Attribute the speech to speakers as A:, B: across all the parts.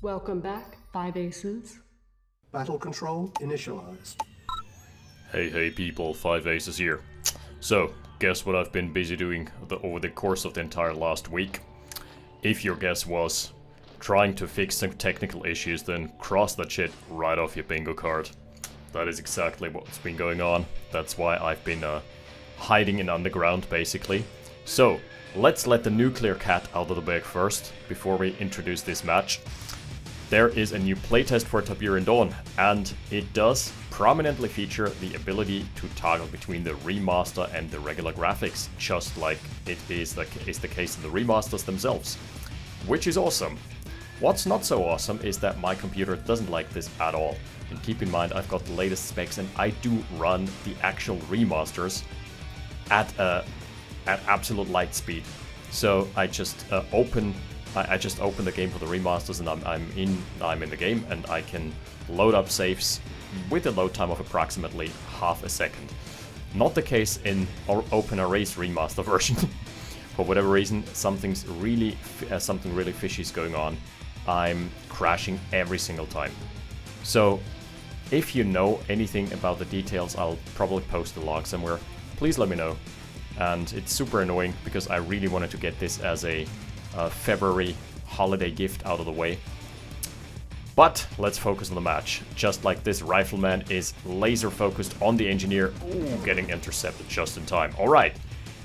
A: Welcome back, 5 Aces.
B: Battle control initialized.
C: Hey people, 5 Aces here. So, guess what I've been busy doing over the course of the entire last week? If your guess was trying to fix some technical issues, then cross that shit right off your bingo card. That is exactly what's been going on. That's why I've been hiding in underground, basically. So, let's let the nuclear cat out of the bag first, before we introduce this match. There is a new playtest for Tiberian Dawn, and it does prominently feature the ability to toggle between the remaster and the regular graphics, just like it is the case in the remasters themselves, which is awesome. What's not so awesome is that my computer doesn't like this at all. And keep in mind, I've got the latest specs, and I do run the actual remasters at absolute light speed. So I just open the game for the remasters, and I'm in the game, and I can load up saves with a load time of approximately half a second. Not the case in our OpenRA's remaster version. For whatever reason, something really fishy is going on. I'm crashing every single time. So, if you know anything about the details, I'll probably post the log somewhere. Please let me know. And it's super annoying because I really wanted to get this as a February holiday gift out of the way. But let's focus on the match. Just like this rifleman is laser focused on the engineer. Ooh, getting intercepted just in time. Alright,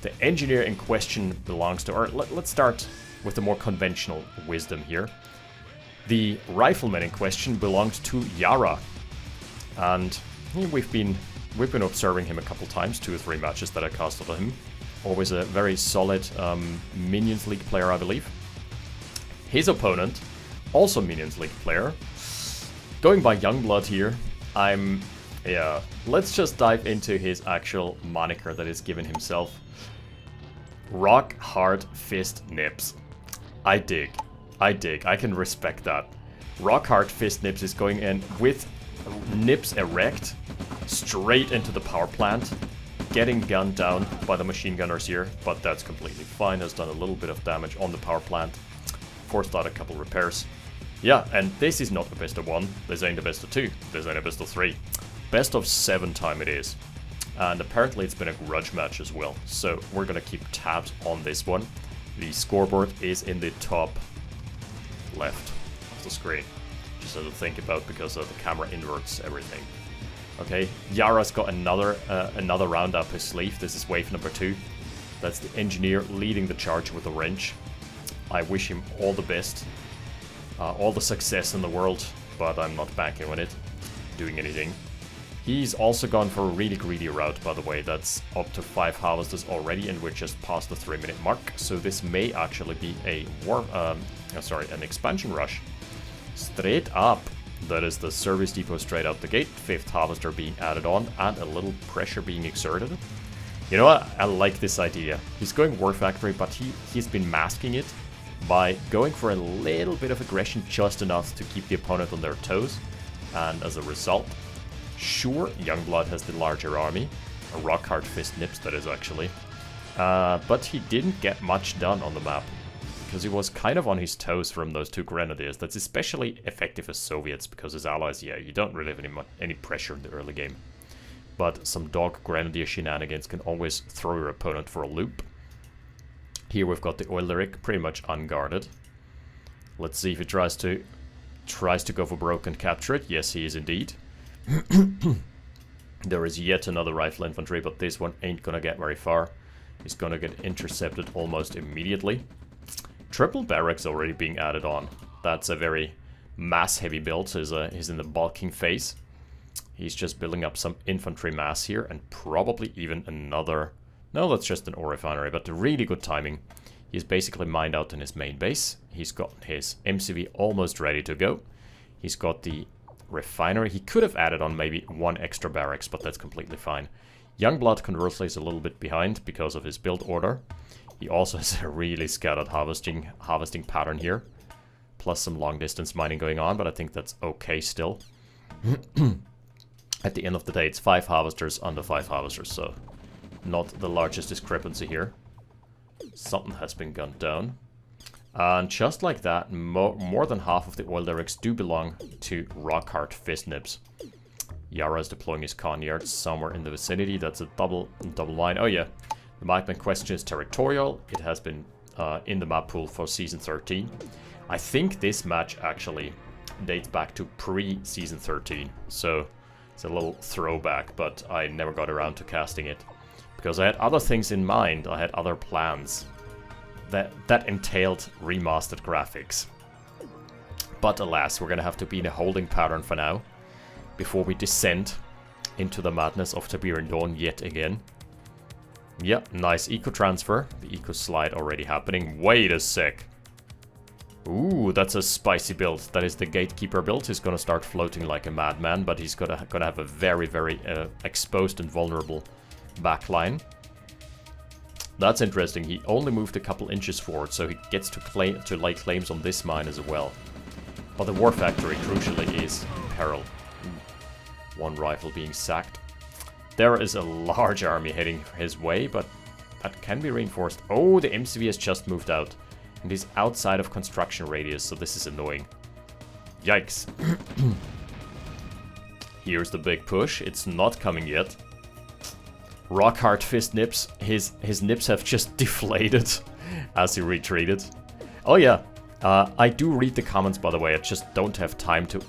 C: the engineer in question belongs to... let's start with the more conventional wisdom here. The rifleman in question belonged to Yara. And we've been observing him a couple times, 2 or 3 matches that I casted on him. Always a very solid Minions League player, I believe. His opponent, also Minions League player. Going by Youngblood here, let's just dive into his actual moniker that he's given himself. RockHardFistNips. I dig. I can respect that. RockHardFistNips is going in with nips erect, straight into the power plant, getting gunned down by the machine gunners here, but that's completely fine. Has done a little bit of damage on the power plant, forced out a couple repairs. Yeah, and this is not the best of 1, this ain't the best of 2, this ain't a best of 3. Best of 7 time it is. And apparently it's been a grudge match as well, so we're gonna keep tabs on this one. The scoreboard is in the top left of the screen. Just have to think about, because the camera inverts everything. Okay, Yara's got another round up his sleeve. This is wave number 2. That's the engineer leading the charge with the wrench. I wish him all the best, all the success in the world, but I'm not banking on it doing anything. He's also gone for a really greedy route, by the way. That's up to 5 harvesters already, and we're just past the 3-minute mark. So this may actually be an expansion rush. Straight up. That is the service depot straight out the gate. 5th harvester being added on, and a little pressure being exerted. You know what? I like this idea. He's going War Factory, but he's been masking it by going for a little bit of aggression, just enough to keep the opponent on their toes. And as a result, sure, Youngblood has the larger army. A RockHardFistNips, that is, actually. But he didn't get much done on the map, because he was kind of on his toes from those 2 grenadiers. That's especially effective as Soviets, because as allies, yeah, you don't really have any pressure in the early game. But some dog grenadier shenanigans can always throw your opponent for a loop. Here we've got the oil lyric pretty much unguarded. Let's see if he tries to go for broke and capture it. Yes, he is indeed. There is yet another rifle infantry, but this one ain't gonna get very far. He's gonna get intercepted almost immediately. Triple barracks already being added on. That's a very mass-heavy build. He's in the bulking phase. He's just building up some infantry mass here, and probably even another... No, that's just an ore refinery, but really good timing. He's basically mined out in his main base. He's got his MCV almost ready to go. He's got the refinery. He could have added on maybe 1 extra barracks, but that's completely fine. Youngblood, conversely, is a little bit behind because of his build order. He also has a really scattered harvesting pattern here. Plus some long distance mining going on, but I think that's okay still. At the end of the day, it's 5 harvesters under 5 harvesters, so not the largest discrepancy here. Something has been gunned down. And just like that, more than half of the oil derricks do belong to RockHardFistNips. Yara is deploying his Conyards somewhere in the vicinity. That's a double line. Oh yeah, the map in question is territorial. It has been in the map pool for Season 13. I think this match actually dates back to pre-Season 13. So it's a little throwback, but I never got around to casting it. Because I had other things in mind. I had other plans. That entailed remastered graphics. But alas, we're gonna have to be in a holding pattern for now, before we descend into the madness of Tiberian Dawn yet again. Yep, nice eco transfer. The eco slide already happening. Wait a sec. Ooh, that's a spicy build. That is the Gatekeeper build. He's gonna start floating like a madman, but he's gonna have a very, very exposed and vulnerable backline. That's interesting. He only moved a couple inches forward, so he gets to lay claims on this mine as well. But the War Factory, crucially, is in peril. One rifle being sacked. There is a large army heading his way, but that can be reinforced. Oh, the MCV has just moved out. And he's outside of construction radius, so this is annoying. Yikes. Here's the big push. It's not coming yet. RockHardFistNips, his nips have just deflated as he retreated. Oh yeah, I do read the comments, by the way. I just don't have time to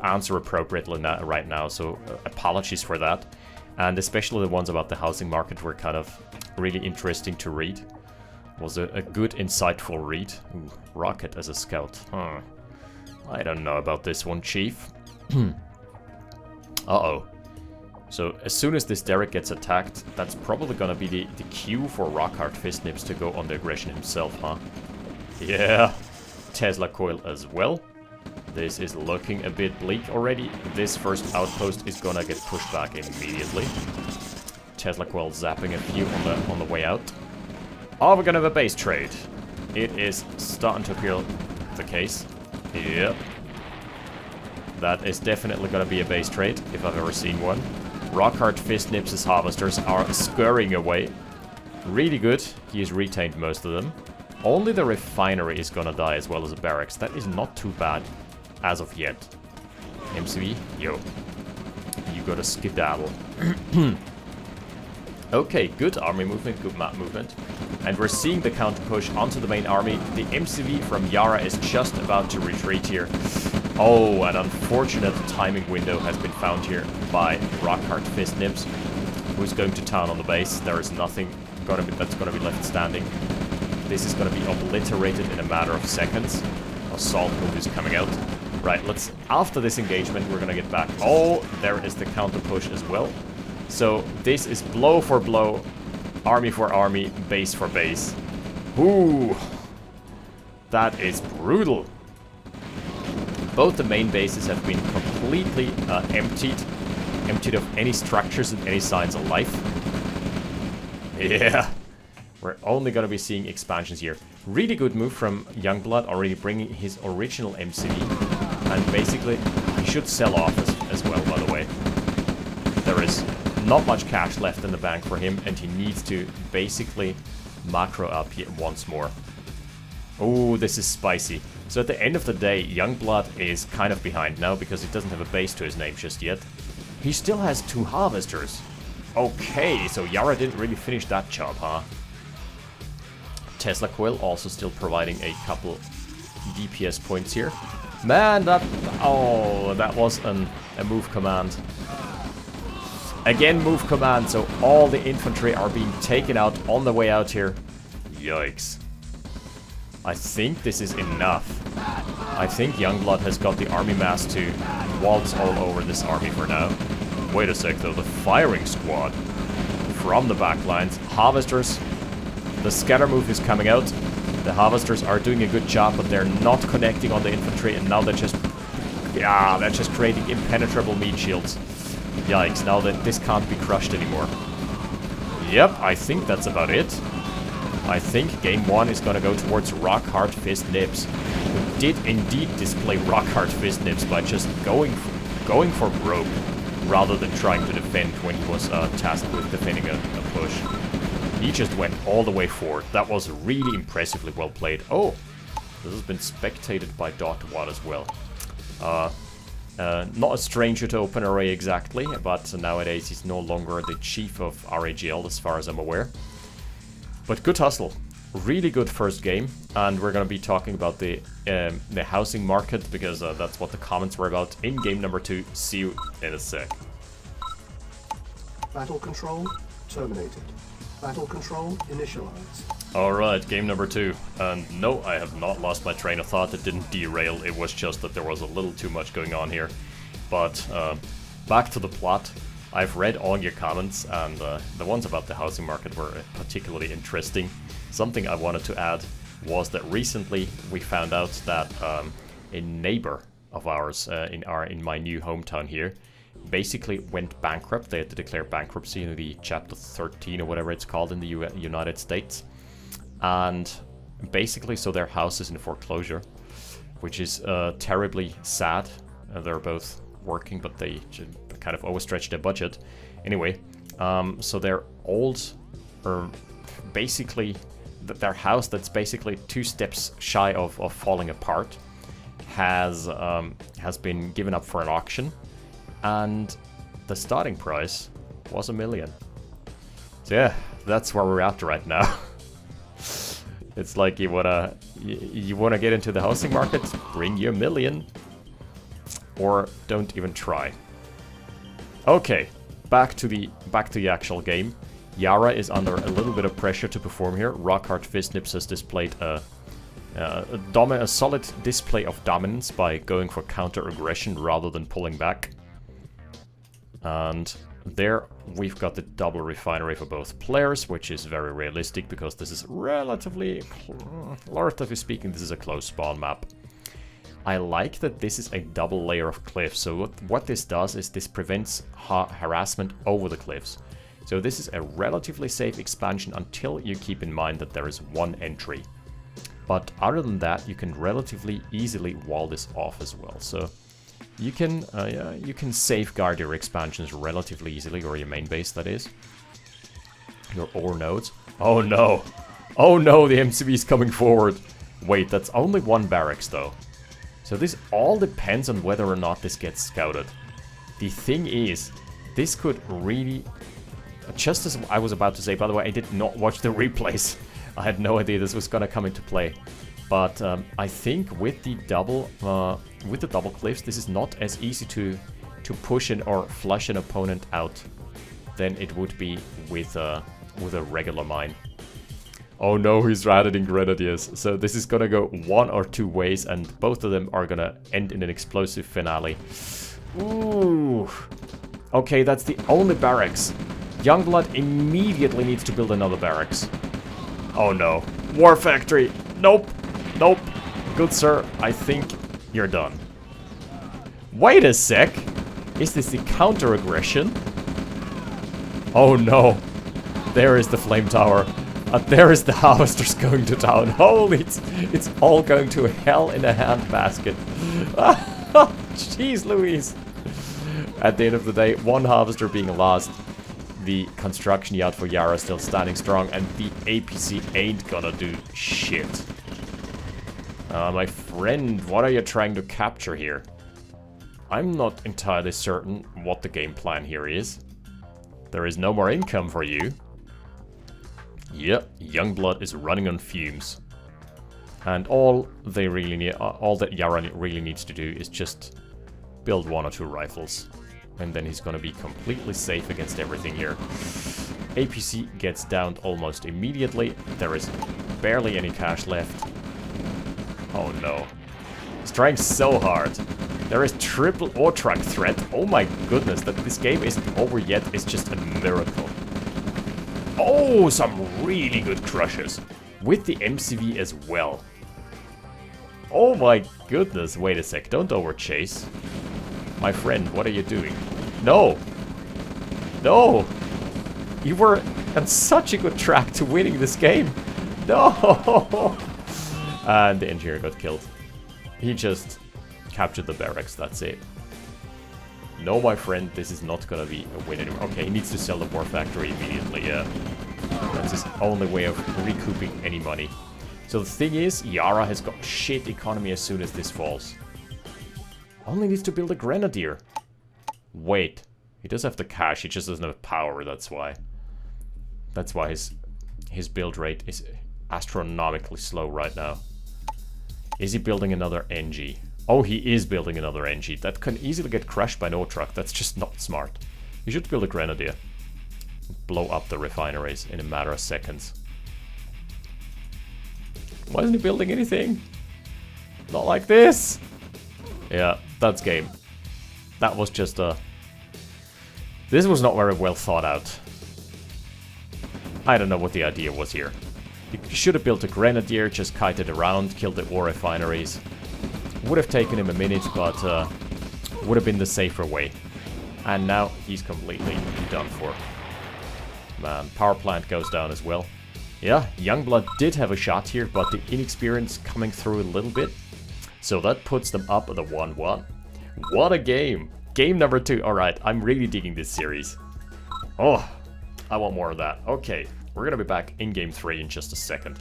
C: answer appropriately right now, so apologies for that. And especially the ones about the housing market were kind of really interesting to read. Was a good, insightful read. Ooh, Rocket as a scout. Huh. I don't know about this one, Chief. Uh-oh. So as soon as this derrick gets attacked, that's probably gonna be the cue for RockHardFistNips to go on the aggression himself, huh? Yeah. Tesla coil as well. This is looking a bit bleak already. This first outpost is gonna get pushed back immediately. Tesla coil zapping a few on the way out. Oh, we're gonna have a base trade. It is starting to appear the case. Yep. That is definitely gonna be a base trade, if I've ever seen one. RockHardFistNips' harvesters are scurrying away. Really good. He has retained most of them. Only the refinery is gonna die as well as the barracks. That is not too bad as of yet. MCV, yo. You gotta skedaddle. Okay, good army movement, good map movement. And we're seeing the counter push onto the main army. The MCV from Yara is just about to retreat here. Oh, an unfortunate timing window has been found here by RockHardFistNips, who's going to town on the base. There is nothing that's gonna be left standing. This is gonna be obliterated in a matter of seconds. Assault move is coming out. Right, after this engagement, we're gonna get back. Oh, there is the counter push as well. So this is blow for blow, army for army, base for base. Ooh, that is brutal. Both the main bases have been completely emptied of any structures and any signs of life. Yeah, we're only gonna be seeing expansions here. Really good move from Youngblood, already bringing his original MCV, and basically he should sell off as well, by the way. There is not much cash left in the bank for him, and he needs to basically macro up yet once more. Oh, this is spicy. So at the end of the day, Youngblood is kind of behind now because he doesn't have a base to his name just yet. He still has 2 harvesters. Okay, so Yara didn't really finish that job, huh? Tesla coil also still providing a couple DPS points here. Man, that was a move command. Again, move command, so all the infantry are being taken out on the way out here. Yikes. I think this is enough. I think Youngblood has got the army mass to waltz all over this army for now. Wait a sec though, the firing squad from the back lines. Harvesters, the scatter move is coming out. The harvesters are doing a good job, but they're not connecting on the infantry, and now they're just creating impenetrable meat shields. Yikes, now that this can't be crushed anymore. Yep, I think that's about it. I think game 1 is gonna go towards RockHardFistNips, who did indeed display RockHardFistNips by just going for broke, rather than trying to defend when he was tasked with defending a push. He just went all the way forward. That was really impressively well played. Oh, This has been spectated by Dot1 as well. Not a stranger to OpenRA exactly, but nowadays he's no longer the chief of RAGL as far as I'm aware. But good hustle. Really good first game, and we're going to be talking about the housing market, because that's what the comments were about in game number 2. See you in a sec.
B: Battle control terminated. Battle control initialized.
C: Alright, game number 2. And no, I have not lost my train of thought. It didn't derail, it was just that there was a little too much going on here. But back to the plot. I've read all your comments, and the ones about the housing market were particularly interesting. Something I wanted to add was that recently we found out that a neighbor of ours in my new hometown here basically went bankrupt. They had to declare bankruptcy in the Chapter 13 or whatever it's called in the United States. And basically, so their house is in foreclosure, which is terribly sad. They're both working, but they kind of overstretched their budget. Anyway, so their old, or basically their house that's basically 2 steps shy of falling apart has been given up for an auction, and the starting price was $1 million. So yeah, that's where we're at right now. It's like you wanna get into the housing market, bring your $1 million, or don't even try. Okay, back to the actual game. Yara is under a little bit of pressure to perform here. RockHardFistNips has displayed a solid display of dominance by going for counter-aggression rather than pulling back. And there we've got the double refinery for both players, which is very realistic because this is relatively speaking, this is a close spawn map. I like that this is a double layer of cliffs. So what this does is this prevents harassment over the cliffs. So this is a relatively safe expansion until you keep in mind that there is one entry. But other than that, you can relatively easily wall this off as well. So you can safeguard your expansions relatively easily, or your main base, that is. Your ore nodes. Oh no! Oh no, the MCV is coming forward! Wait, that's only 1 barracks though. So this all depends on whether or not this gets scouted. The thing is, this could really... Just as I was about to say, by the way, I did not watch the replays. I had no idea this was gonna come into play. But I think with the double cliffs, this is not as easy to push or flush an opponent out than it would be with a regular mine. Oh no, he's ratted in grenadiers. So this is gonna go 1 or 2 ways, and both of them are gonna end in an explosive finale. Ooh. Okay, that's the only barracks. Youngblood immediately needs to build another barracks. Oh no. War factory. Nope. Nope. Good sir, I think you're done. Wait a sec. Is this the counter-aggression? Oh no. There is the flame tower. There is the harvesters going to town. Holy, it's all going to hell in a handbasket. Jeez Louise. At the end of the day, 1 harvester being lost. The construction yard for Yara still standing strong, and the APC ain't gonna do shit. My friend, what are you trying to capture here? I'm not entirely certain what the game plan here is. There is no more income for you. Yep, Youngblood is running on fumes. And all that Yara really needs to do is just build 1 or 2 rifles. And then he's gonna be completely safe against everything here. APC gets downed almost immediately. There is barely any cash left. Oh no. He's trying so hard. There is triple ore truck threat. Oh my goodness, that this game isn't over yet is just a miracle. Oh, some really good crushes. With the MCV as well. Oh my goodness, wait a sec, don't overchase. My friend, what are you doing? No! No! You were on such a good track to winning this game. No! And the engineer got killed. He just captured the barracks, that's it. No, my friend, this is not gonna be a win anymore. Okay, he needs to sell the war factory immediately, yeah. That's his only way of recouping any money. So the thing is, Yara has got shit economy as soon as this falls. Only needs to build a Grenadier. Wait, he does have the cash, he just doesn't have power, that's why. That's why his build rate is astronomically slow right now. Is he building another NG? Oh, he is building another NG. That can easily get crushed by no truck. That's just not smart. You should build a Grenadier. Blow up the refineries in a matter of seconds. Why isn't he building anything? Not like this. Yeah, that's game. That was just a... This was not very well thought out. I don't know what the idea was here. You should have built a Grenadier, just kited around, killed the ore refineries. Would have taken him a minute, but would have been the safer way. And now he's completely done for. Man, power plant goes down as well. Yeah, Youngblood did have a shot here, but the inexperience coming through a little bit. So that puts them up at the 1-1. What a game! Game number 2. Alright, I'm really digging this series. Oh, I want more of that. Okay, we're gonna be back in game 3 in just a second.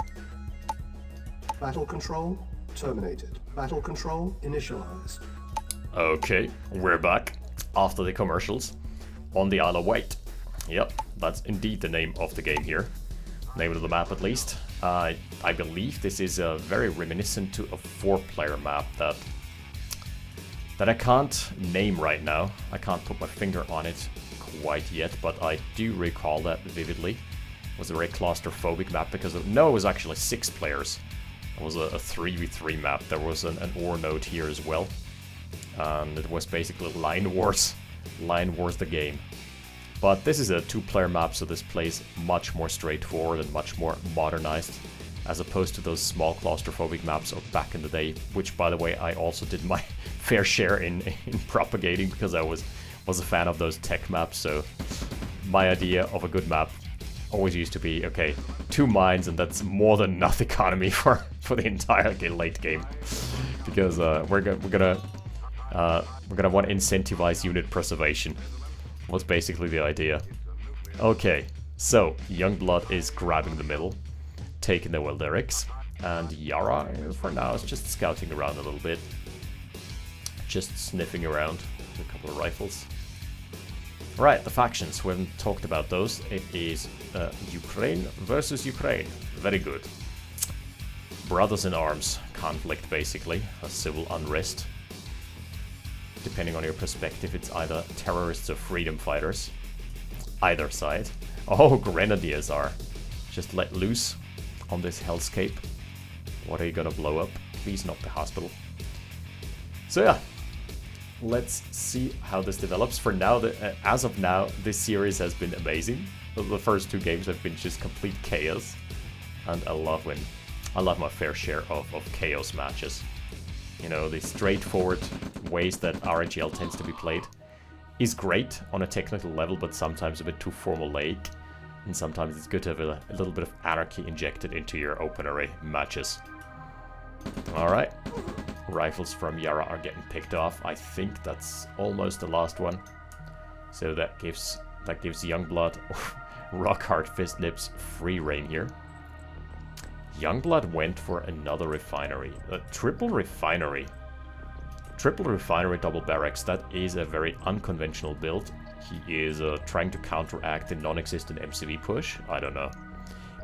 B: Battle control terminated. Battle control initialized.
C: Okay, we're back after the commercials on the Isle of Wight. Yep, that's indeed the name of the game here. Name of the map at least. I believe this is very reminiscent to a 4-player map that I can't name right now. I can't put my finger on it quite yet, but I do recall that vividly. It was a very claustrophobic map because no, it was actually 6 players. It was a 3v3 map. There was an ore node here as well. And it was basically Line Wars. Line Wars the game. But this is a 2-player map, so this plays much more straightforward and much more modernized, as opposed to those small claustrophobic maps of back in the day, which, by the way, I also did my fair share in propagating, because I was a fan of those tech maps. So my idea of a good map always used to be, okay, 2 mines, and that's more than enough economy for the entire late game, because we're gonna want to incentivize unit preservation. Was basically the idea. Okay, so Youngblood is grabbing the middle, taking the Wilderics, and Yara, for now, is just scouting around a little bit. Just sniffing around with a couple of rifles. Right, the factions, we haven't talked about those. It is Ukraine versus Ukraine. Very good. Brothers in arms conflict, basically. A civil unrest. Depending on your perspective, it's either terrorists or freedom fighters. Either side. Oh, Grenadiers are just let loose on this hellscape. What are you gonna blow up? Please not the hospital. So yeah, let's see how this develops. For now, as of now, this series has been amazing. The first 2 games have been just complete chaos. And I love my fair share of chaos matches. You know, the straightforward ways that RHL tends to be played is great on a technical level, but sometimes a bit too formulaic. And sometimes it's good to have a little bit of anarchy injected into your OpenRA matches. Alright. Rifles from Yara are getting picked off. I think that's almost the last one. So that gives Youngblood, RockHardFistNips free reign here. Youngblood went for another refinery. A triple refinery. Triple refinery, double barracks. That is a very unconventional build. He is trying to counteract the non-existent MCV push. I don't know.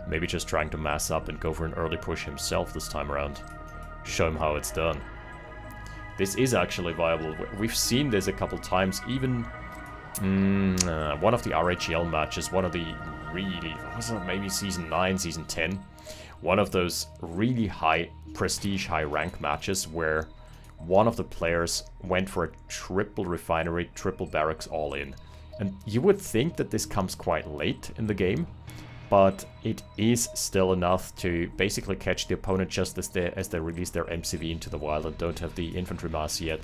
C: Maybe just trying to mass up and go for an early push himself this time around. Show him how it's done. This is actually viable. We've seen this a couple times. Even one of the RHL matches, one of the really, was it maybe Season 9, Season 10? One of those really high prestige, high rank matches where one of the players went for a triple refinery, triple barracks all in. And you would think that this comes quite late in the game, but it is still enough to basically catch the opponent just as they release their MCV into the wild and don't have the infantry mass yet.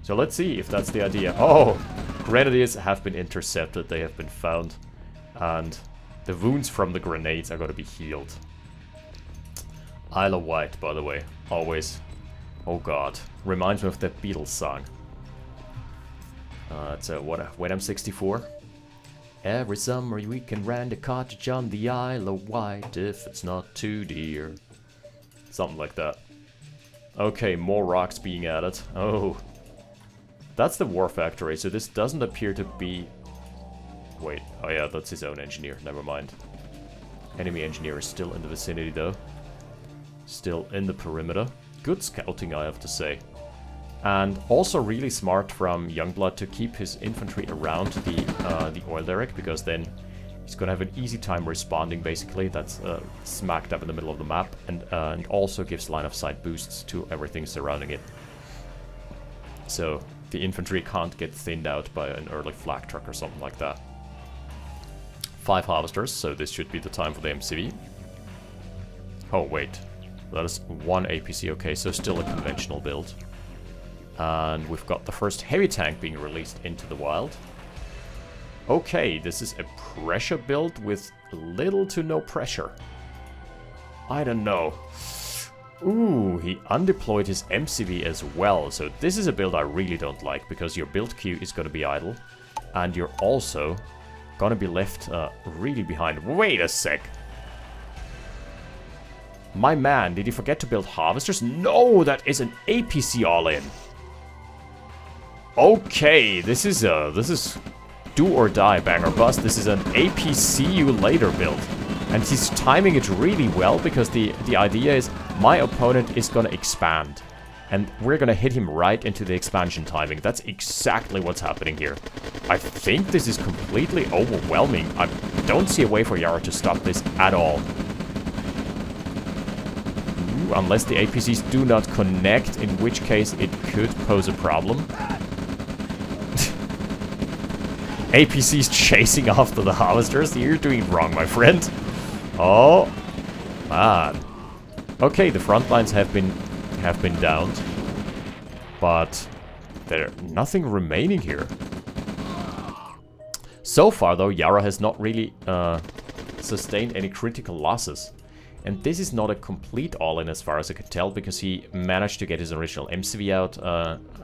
C: So let's see if that's the idea. Oh, Grenadiers have been intercepted, they have been found, and the wounds from the grenades are going to be healed. Isle of Wight, by the way, always. Oh god, reminds me of that Beatles song. It's when I'm 64. Every summer we can rent a cottage on the Isle of Wight if it's not too dear. Something like that. Okay, more rocks being added. Oh. That's the war factory, so this doesn't appear to be... Wait, oh yeah, that's his own engineer, never mind. Enemy engineer is still in the vicinity though. Still in the perimeter. Good scouting, I have to say. And also really smart from Youngblood to keep his infantry around the oil derrick, because then he's gonna have an easy time responding, basically. That's smack dab in the middle of the map, and also gives line of sight boosts to everything surrounding it. So the infantry can't get thinned out by an early flak truck or something like that. 5 harvesters, so this should be the time for the MCV. Oh wait, that is 1 APC, okay, so still a conventional build. And we've got the first heavy tank being released into the wild. Okay, this is a pressure build with little to no pressure. I don't know. Ooh, he undeployed his MCV as well. So this is a build I really don't like, because your build queue is going to be idle. And you're also going to be left really behind. Wait a sec. My man, did you forget to build harvesters? No, that is an APC all-in. Okay, this is do or die, bang or bust. This is an APC you later build. And he's timing it really well, because the idea is my opponent is going to expand. And we're going to hit him right into the expansion timing. That's exactly what's happening here. I think this is completely overwhelming. I don't see a way for Yara to stop this at all. Ooh, unless the APCs do not connect, in which case it could pose a problem. APCs chasing after the harvesters? You're doing wrong, my friend. Oh, man. Okay, the front lines have been downed, but there's nothing remaining here. So far, though, Yara has not really sustained any critical losses. And this is not a complete all-in as far as I can tell, because he managed to get his original MCV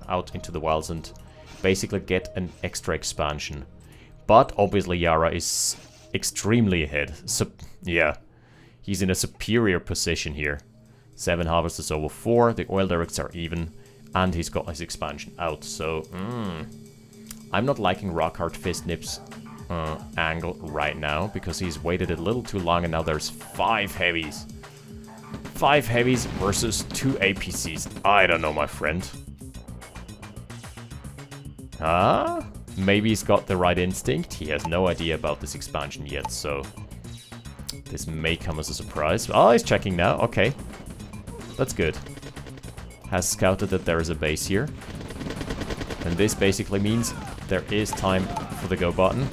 C: out into the wilds and basically get an extra expansion. But obviously Yara is extremely ahead. So, yeah, he's in a superior position here. 7 harvesters over 4, the oil derricks are even, and he's got his expansion out. So, I'm not liking RockHardFistNips angle right now, because he's waited a little too long, and now there's 5 heavies. 5 heavies versus 2 APCs. I don't know, my friend. Ah? Maybe he's got the right instinct. He has no idea about this expansion yet, so this may come as a surprise. Oh, he's checking now. Okay. That's good. Has scouted that there is a base here. And this basically means there is time for the go button.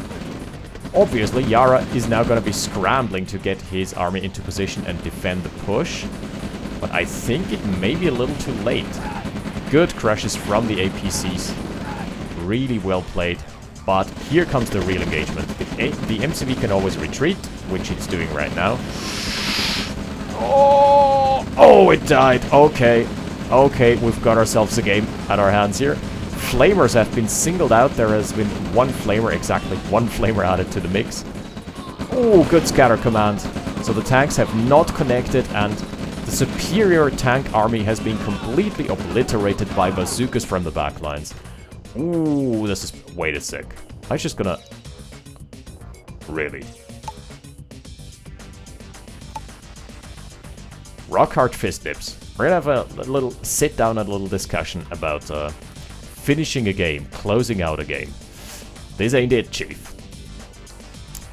C: Obviously, Yara is now going to be scrambling to get his army into position and defend the push. But I think it may be a little too late. Good crashes from the APCs. Really well played, but here comes the real engagement. The MCV can always retreat, which it's doing right now. Oh, it died. Okay, we've got ourselves a game at our hands here. Flamers have been singled out. There has been exactly one flamer added to the mix. Oh, good scatter command. So the tanks have not connected, and the superior tank army has been completely obliterated by bazookas from the backlines. Ooh, this is... Wait a sec. I was just gonna... Really? RockHardFistNips. We're gonna have a little sit down and a little discussion about finishing a game, closing out a game. This ain't it, Chief.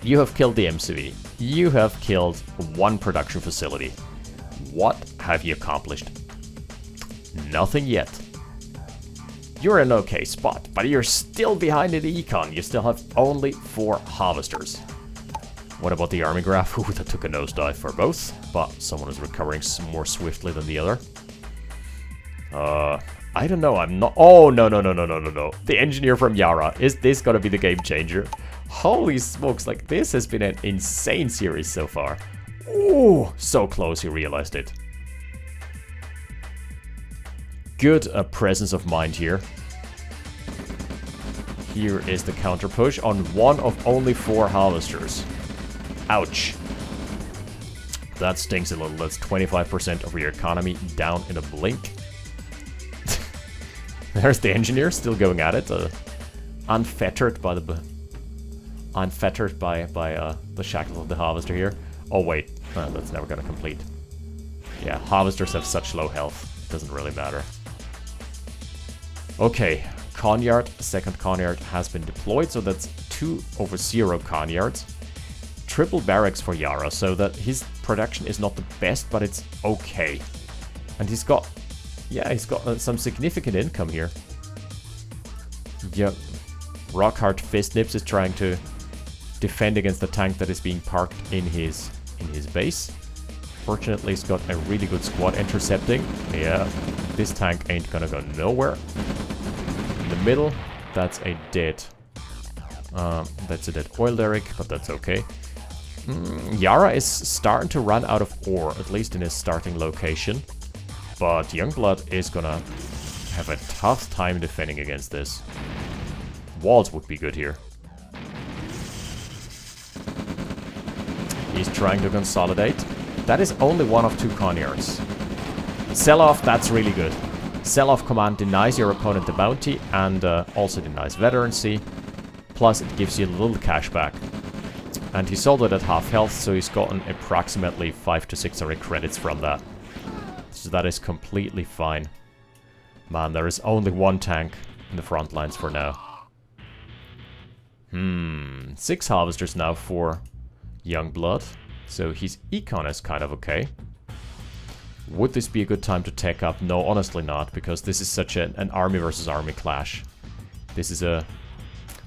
C: You have killed the MCV. You have killed 1 production facility. What have you accomplished? Nothing yet. You're in an okay spot, but you're still behind in the econ. You still have only 4 harvesters. What about the army graph? Ooh, that took a nosedive for both, but someone is recovering more swiftly than the other. I don't know, I'm not... Oh, no. The engineer from Yara. Is this gonna be the game changer? Holy smokes, like, this has been an insane series so far. Ooh, so close he realized it. Good presence of mind here. Here is the counter push on 1 of only 4 harvesters. Ouch. That stings a little. That's 25% of your economy down in a blink. There's the engineer still going at it, unfettered by the shackles of the harvester here. Oh wait, that's never gonna complete. Yeah, harvesters have such low health, it doesn't really matter. Okay, Conyard, second Conyard has been deployed, so that's 2/0 Conyards. Triple barracks for Yara, so that his production is not the best, but it's okay. And he's got some significant income here. Yep. RockHardFistNips is trying to defend against the tank that is being parked in his base. Fortunately, he's got a really good squad intercepting. Yeah, this tank ain't gonna go nowhere. In the middle, that's a dead oil derrick, but that's okay. Yara is starting to run out of ore, at least in his starting location. But Youngblood is gonna have a tough time defending against this. Walls would be good here. He's trying to consolidate. That is only one of 2 Conyards. Sell-off, that's really good. Sell-off command denies your opponent the bounty and also denies veterancy. Plus it gives you a little cash back. And he sold it at half health, so he's gotten approximately 500 to 600 credits from that. So that is completely fine. Man, there is only 1 tank in the front lines for now. 6 harvesters now for Youngblood. So his econ is kind of okay. Would this be a good time to tech up? No, honestly not, because this is such an army versus army clash. This is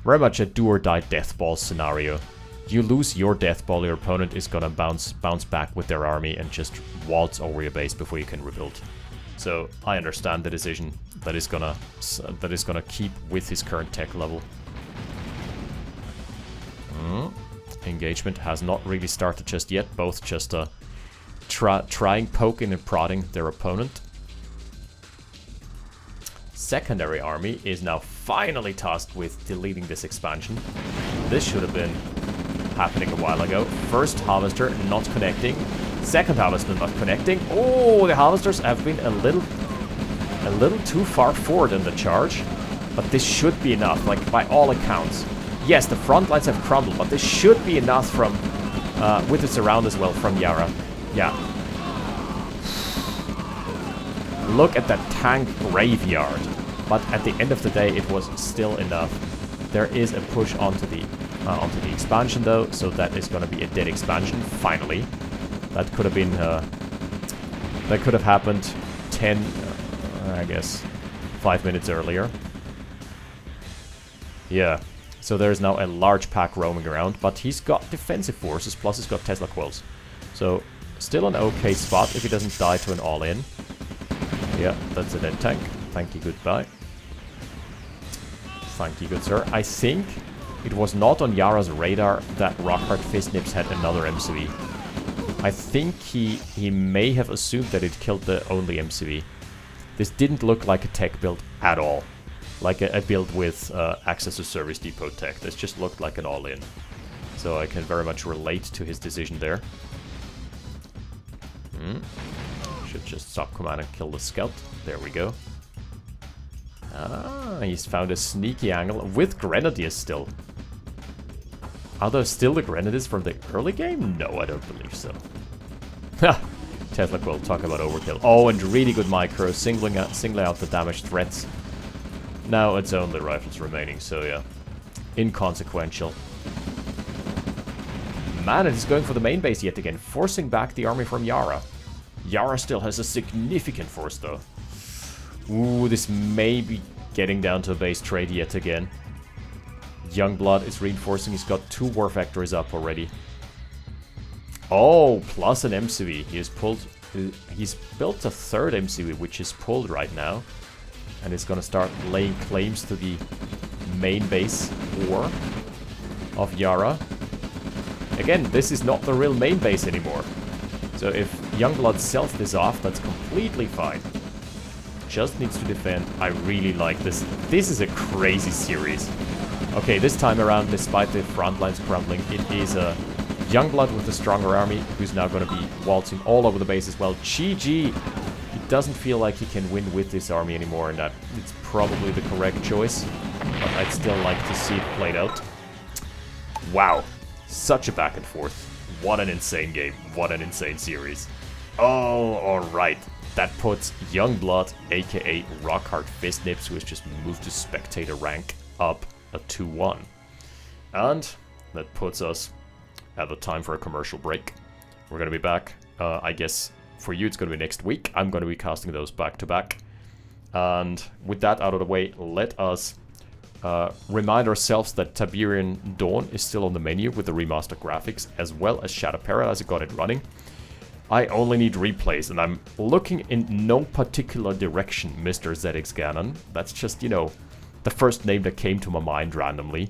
C: very much a do or die death ball scenario. You lose your death ball, your opponent is gonna bounce back with their army and just waltz over your base before you can rebuild. So I understand the decision that is gonna keep with his current tech level. Engagement has not really started just yet. Both just trying poking and prodding their opponent. Secondary army is now finally tasked with deleting this expansion. This should have been happening a while ago. First harvester not connecting. Second harvester not connecting. Oh, the harvesters have been a little too far forward in the charge. But this should be enough, like by all accounts. Yes, the front lines have crumbled, but this should be enough from with its around as well from Yara. Yeah. Look at that tank graveyard. But at the end of the day, it was still enough. There is a push onto the expansion though, so that is going to be a dead expansion finally. That could have been that could have happened 10, I guess, 5 minutes earlier. Yeah. So there's now a large pack roaming around, but he's got defensive forces, plus he's got Tesla Quills. So still an okay spot if he doesn't die to an all-in. Yeah, that's a dead tank. Thank you, goodbye. Thank you, good sir. I think it was not on Yara's radar that RockHardFistNips had another MCV. I think he may have assumed that it killed the only MCV. This didn't look like a tech build at all. Like a build with access to service depot tech. This just looked like an all-in. So I can very much relate to his decision there. Should just stop command and kill the scout. There we go. Ah, he's found a sneaky angle with grenadiers still. Are those still the grenadiers from the early game? No, I don't believe so. Ha! Tesla Quill, talk about overkill. Oh, and really good micro, singling out the damage threats. Now it's only rifles remaining, so yeah. Inconsequential. Man, it is going for the main base yet again, forcing back the army from Yara. Yara still has a significant force though. Ooh, this may be getting down to a base trade yet again. Youngblood is reinforcing, he's got 2 war factories up already. Oh, plus an MCV. He's built a 3rd MCV, which is pulled right now. And is gonna start laying claims to the main base war of Yara. Again, this is not the real main base anymore. So if Youngblood sells this off, that's completely fine. Just needs to defend. I really like this. This is a crazy series. Okay, this time around, despite the front lines crumbling, it is a Youngblood with the stronger army, who's now going to be waltzing all over the base as well. GG! He doesn't feel like he can win with this army anymore, and that it's probably the correct choice. But I'd still like to see it played out. Wow. Such a back and forth. What an insane game. What an insane series. Oh, alright. That puts Youngblood, aka RockHardFistNips, who has just moved to spectator rank, up a 2-1. And that puts us at the time for a commercial break. We're going to be back. I guess for you it's going to be next week. I'm going to be casting those back to back. And with that out of the way, let us remind ourselves that Tiberian Dawn is still on the menu with the remastered graphics, as well as Shadow Paradise. I got it running. I only need replays, and I'm looking in no particular direction, Mr. ZX Ganon. That's just, you know, the first name that came to my mind randomly.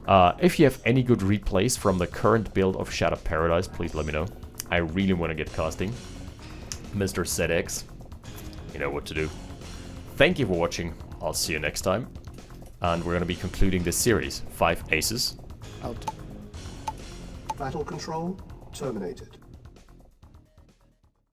C: If you have any good replays from the current build of Shadow Paradise, please let me know. I really want to get casting. Mr. ZX, you know what to do. Thank you for watching. I'll see you next time. And we're going to be concluding this series. 5 aces. Out.
B: Battle control terminated.